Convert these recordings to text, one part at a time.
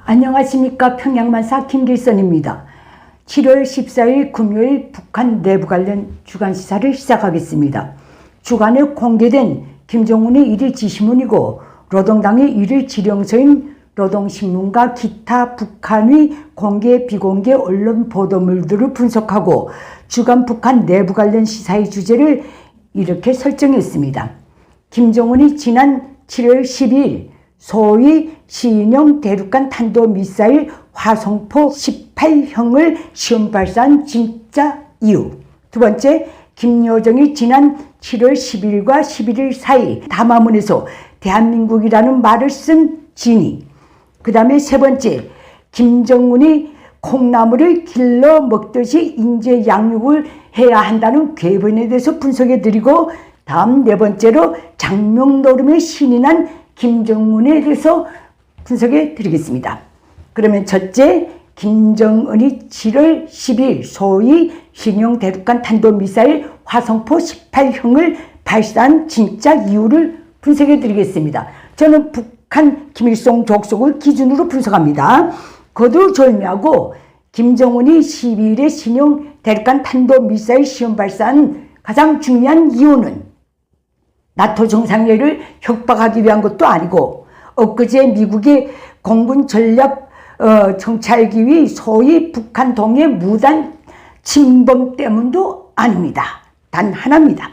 안녕하십니까. 평양만사 김길선입니다. 7월 14일 금요일 북한 내부 관련 주간시사를 시작하겠습니다. 주간에 공개된 김정은의 일일 지시문이고 노동당의 일일 지령서인 노동신문과 기타 북한의 공개 비공개 언론 보도물들을 분석하고 주간 북한 내부 관련 시사의 주제를 이렇게 설정했습니다. 김정은이 지난 7월 12일 소위 신형 대륙간 탄도미사일 화성포 18형을 시험 발사한 진짜 이유. 두 번째, 김여정이 지난 7월 10일과 11일 사이 담화문에서 대한민국이라는 말을 쓴 진위. 그 다음에 세 번째, 김정은이 콩나물을 길러 먹듯이 인재 양육을 해야 한다는 궤변에 대해서 분석해 드리고, 다음 네 번째로 장명노름의 신이 난 김정은에 대해서 분석해 드리겠습니다. 그러면 첫째, 김정은이 7월 10일 소위 신형 대륙간 탄도미사일 화성포 18형을 발사한 진짜 이유를 분석해 드리겠습니다. 저는 북한 김일성 족속을 기준으로 분석합니다. 거두절미하고 김정은이 12일에 신형 대륙간 탄도미사일 시험 발사한 가장 중요한 이유는 나토 정상회의를 협박하기 위한 것도 아니고 엊그제 미국의 공군 전략 정찰기위 소위 북한 동해 무단 침범 때문도 아닙니다. 단 하나입니다.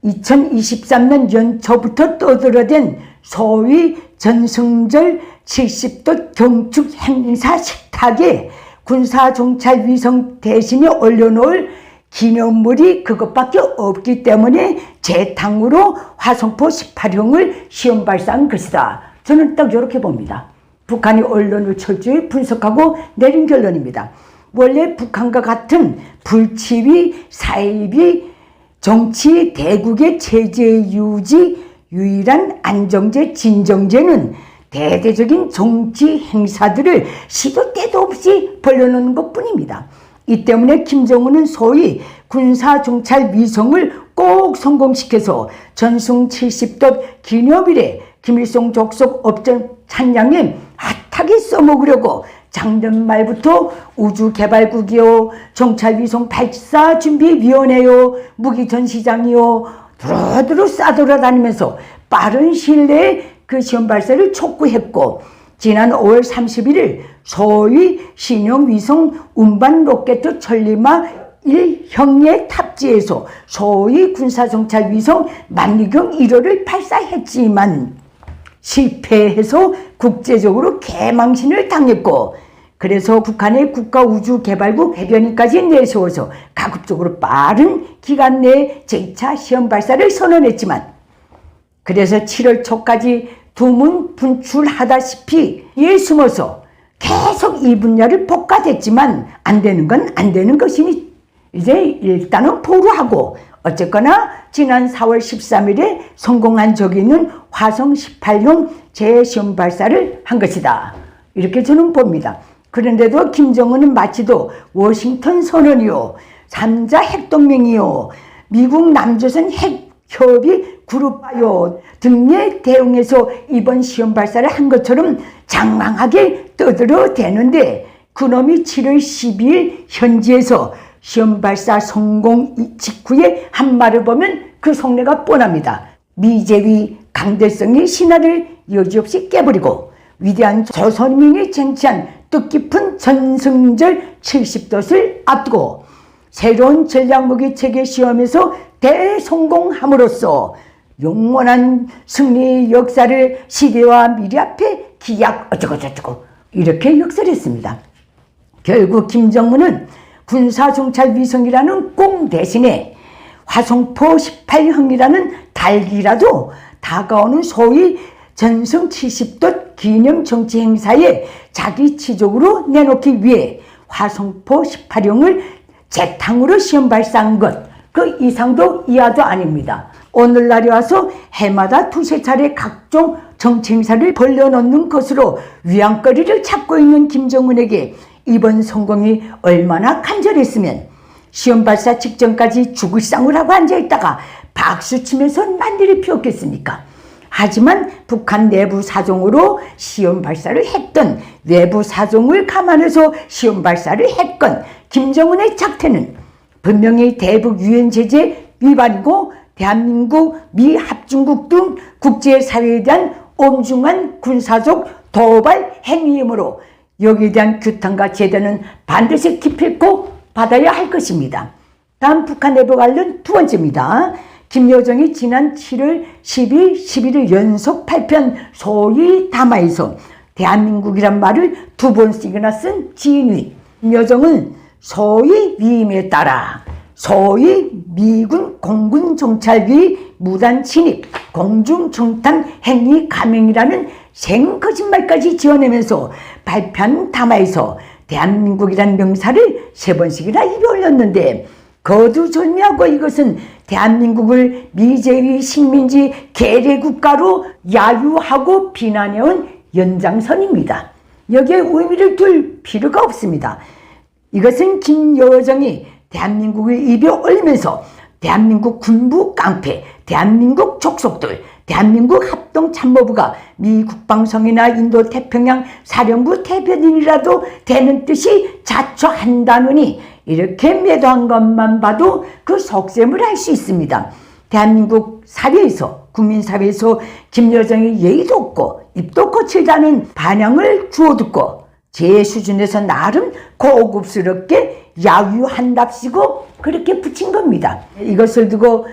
2023년 연초부터 떠들어댄 소위 전승절 70도 경축 행사 식탁에 군사정찰위성 대신에 올려놓을 기념물이 그것밖에 없기 때문에 재탕으로 화성포 18형을 시험 발사한 것이다. 저는 딱 이렇게 봅니다. 북한이 언론을 철저히 분석하고 내린 결론입니다. 원래 북한과 같은 불치위, 사이비, 정치, 대국의 체제 유지, 유일한 안정제, 진정제는 대대적인 정치 행사들을 시도 때도 없이 벌려놓는 것뿐입니다. 이 때문에 김정은은 소위 군사정찰 위성을 꼭 성공시켜서 전승 70도 기념일에 김일성 족속 업전 찬양에 핫하게 써먹으려고 작년 말부터 우주개발국이요, 정찰위성 발사준비위원회요, 무기전시장이요, 두루두루 싸돌아다니면서 빠른 시일 내에 그 시험 발사를 촉구했고, 지난 5월 31일 소위 신형 위성 운반 로켓 천리마 1형에 탑재해서 소위 군사정찰 위성 만리경 1호를 발사했지만 실패해서 국제적으로 개망신을 당했고, 그래서 북한의 국가우주개발국 해변위까지 내세워서 가급적으로 빠른 기간 내에 제2차 시험 발사를 선언했지만, 그래서 7월 초까지 두문 분출하다시피 이에 숨어서 계속 이 분야를 복가됐지만 안 되는 건 안 되는 것이니 이제 일단은 포기하고, 어쨌거나 지난 4월 13일에 성공한 적이 있는 화성 18형 재시험 발사를 한 것이다. 이렇게 저는 봅니다. 그런데도 김정은은 마치도 워싱턴 선언이요, 3자 핵동맹이요, 미국 남조선 핵협의 그룹요 등에 대응해서 이번 시험 발사를 한 것처럼 장황하게 떠들어대는데, 그놈이 7월 12일 현지에서 시험 발사 성공 직후에 한 말을 보면 그 속내가 뻔합니다. 미제위 강대성의 신화를 여지없이 깨버리고 위대한 조선민이 쟁취한 뜻깊은 전승절 70돛을 앞두고 새로운 전략무기 체계 시험에서 대성공함으로써 영원한 승리의 역사를 시대와 미래 앞에 기약 어쩌고저쩌고 이렇게 역설했습니다. 결국 김정은은 군사정찰 위성이라는 꽁 대신에 화성포 18형이라는 달기라도 다가오는 소위 전승 70돛 기념 정치 행사에 자기 치적으로 내놓기 위해 화성포 18형을 재탕으로 시험 발사한 것, 그 이상도 이하도 아닙니다. 오늘날에 와서 해마다 두세 차례 각종 정치 행사를 벌려놓는 것으로 위안거리를 찾고 있는 김정은에게 이번 성공이 얼마나 간절했으면 시험 발사 직전까지 죽을 상을 하고 앉아있다가 박수치면서 난리를 피웠겠습니까? 하지만 북한 내부 사정으로 시험 발사를 했던, 외부 사정을 감안해서 시험 발사를 했건 김정은의 작태는 분명히 대북 유엔 제재 위반이고 대한민국, 미 합중국 등 국제사회에 대한 엄중한 군사적 도발 행위이므로 여기에 대한 규탄과 제재는 반드시 기필코 받아야 할 것입니다. 다음 북한 내부 관련 두 번째입니다. 김여정이 지난 7월 10일, 11일 연속 발표한 소위 담화에서 대한민국이란 말을 두 번씩이나 쓴 지인이, 김여정은 소위 위임에 따라 소위 미군 공군 정찰기 무단 침입, 공중 정탐 행위 감행이라는 생거짓말까지 지어내면서 발표한 담화에서 대한민국이란 명사를 3번씩이나 입에 올렸는데, 거두절미하고 이것은 대한민국을 미제의 식민지 계례국가로 야유하고 비난해온 연장선입니다. 여기에 의미를 둘 필요가 없습니다. 이것은 김여정이 대한민국을 입에 올리면서 대한민국 군부 깡패, 대한민국 족속들, 대한민국 합동참모부가 미 국방성이나 인도태평양 사령부 대변인이라도 되는 뜻이 자초한다느니, 이렇게 매도한 것만 봐도 그 속셈을 알 수 있습니다. 대한민국 사회에서, 국민사회에서 김여정이 예의도 없고 입도 거칠다는 반향을 주워듣고 제 수준에서 나름 고급스럽게 야유한답시고 그렇게 붙인 겁니다. 이것을 두고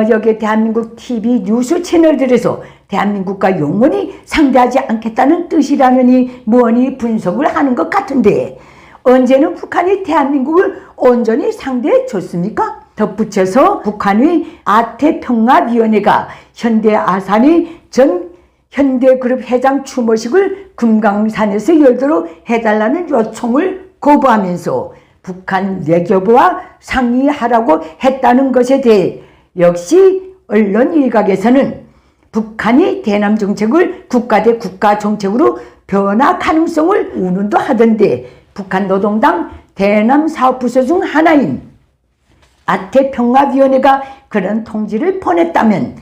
여기 대한민국 TV 뉴스 채널들에서 대한민국과 영원히 상대하지 않겠다는 뜻이라느니 뭐니 분석을 하는 것 같은데, 언제는 북한이 대한민국을 온전히 상대해 줬습니까? 덧붙여서 북한의 아태평화위원회가 현대아산의 전 현대그룹 회장 추모식을 금강산에서 열도록 해달라는 요청을 거부하면서 북한 외교부와 상의하라고 했다는 것에 대해 역시 언론 일각에서는 북한이 대남 정책을 국가 대 국가 정책으로 변화 가능성을 운운도 하던데, 북한 노동당 대남 사업부서 중 하나인 아태평화위원회가 그런 통지를 보냈다면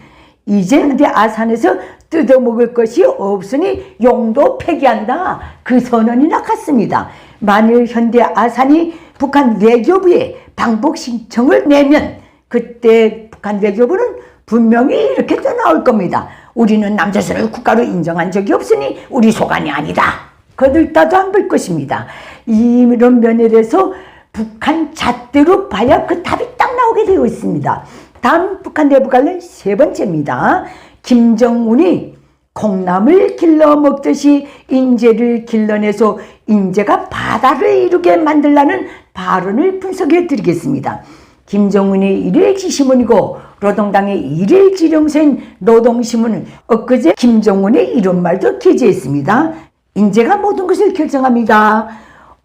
이제 아산에서 뜯어먹을 것이 없으니 용도 폐기한다, 그 선언이나 같습니다. 만일 현대 아산이 북한 외교부에 방북 신청을 내면 그때 북한 외교부는 분명히 이렇게 또 나올 겁니다. 우리는 남조선을 국가로 인정한 적이 없으니 우리 소관이 아니다. 거들떠도 안 볼 것입니다. 이런 면에 대해서 북한 잣대로 봐야 그 답이 딱 나오게 되어 있습니다. 다음 북한 내부 관련 세 번째입니다. 김정은이 콩나물 길러 먹듯이 인재를 길러내서 인재가 바다를 이루게 만들라는 발언을 분석해 드리겠습니다. 김정은의 일일지신문이고 노동당의 일일지령서인 노동신문은 엊그제 김정은의 이런 말도 기재했습니다. 인재가 모든 것을 결정합니다.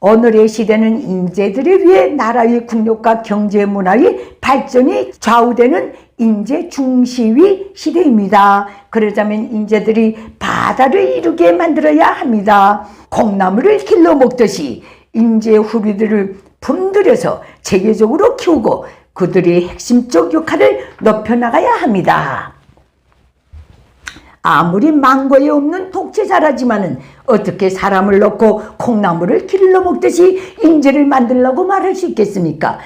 오늘의 시대는 인재들에 의해 나라의 국력과 경제 문화의 발전이 좌우되는 인재 중시의 시대입니다. 그러자면 인재들이 바다를 이루게 만들어야 합니다. 콩나물을 길러 먹듯이 인재 후비들을 품들여서 체계적으로 키우고 그들의 핵심적 역할을 높여나가야 합니다. 아무리 망고에 없는 독재자라지만은 어떻게 사람을 넣고 콩나물을 길러 먹듯이 인재를 만들려고 말할 수 있겠습니까?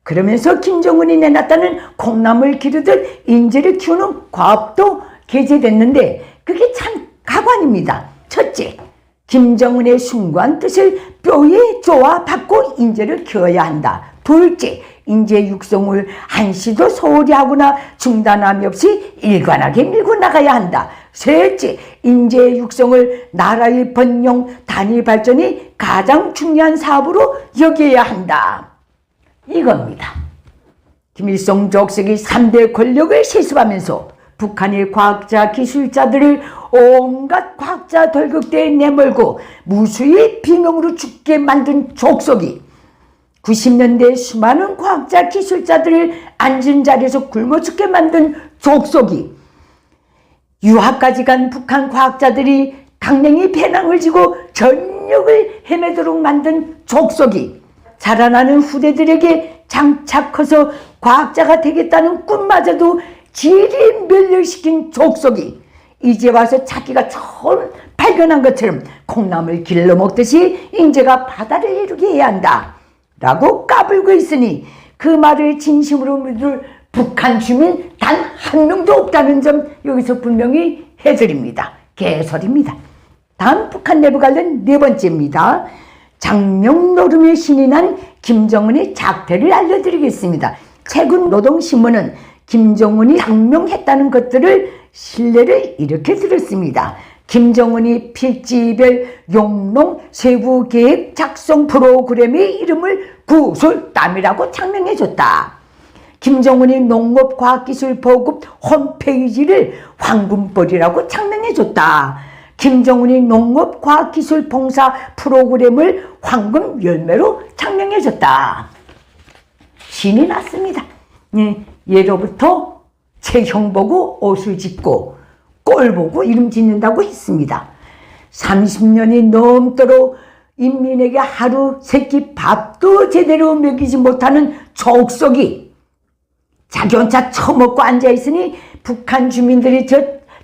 그러면서 김정은이 내놨다는 콩나물 기르듯 인재를 키우는 과업도 게재됐는데 그게 참 가관입니다. 첫째, 김정은의 숭고한 뜻을 뼈에 쪼아받고 인재를 키워야 한다. 둘째, 인재 육성을 한시도 소홀히 하거나 중단함이 없이 일관하게 밀고 나가야 한다. 셋째, 인재 육성을 나라의 번영, 단위 발전이 가장 중요한 사업으로 여겨야 한다. 이겁니다. 김일성 족속이 3대 권력을 세습하면서 북한의 과학자, 기술자들을 온갖 과학자 돌격대에 내몰고 무수히 비명으로 죽게 만든 족속이 90년대 수많은 과학자, 기술자들을 앉은 자리에서 굶어 죽게 만든 족속이 유학까지 간 북한 과학자들이 강냉이 배낭을 지고 전역을 헤매도록 만든 족속이 자라나는 후대들에게 장착해서 과학자가 되겠다는 꿈마저도 지리 멸렬시킨 족속이 이제 와서 자기가 처음 발견한 것처럼 콩나물 길러 먹듯이 인제가 바다를 이루게 해야 한다 라고 까불고 있으니 그 말을 진심으로 믿을 북한 주민 단 한 명도 없다는 점 여기서 분명히 해드립니다. 개설입니다. 다음 북한 내부 관련 네 번째입니다. 장명 노름의 신이 난 김정은의 작태를 알려드리겠습니다. 최근 노동신문은 김정은이 장명했다는 것들을 신뢰를 이렇게 들었습니다. 김정은이 필지별 용농 세부계획 작성 프로그램의 이름을 구술담이라고 장명해줬다. 김정은이 농업과학기술보급 홈페이지를 황금벌이라고 장명해줬다. 김정은이 농업과학기술봉사 프로그램을 황금열매로 장명해줬다. 신이 났습니다. 예로부터 체형 보고 옷을 짓고 꼴 보고 이름 짓는다고 했습니다. 30년이 넘도록 인민에게 하루 세끼 밥도 제대로 먹이지 못하는 족속이 자기 혼자 처먹고 앉아있으니 북한 주민들이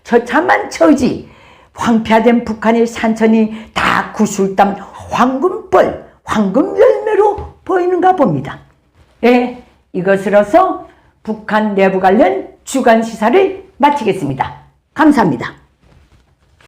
처참한 처지, 황폐화된 북한의 산천이 다 구슬담 황금벌, 황금열매로 보이는가 봅니다. 예, 이것으로서 북한 내부 관련 주간 시사를 마치겠습니다. 감사합니다.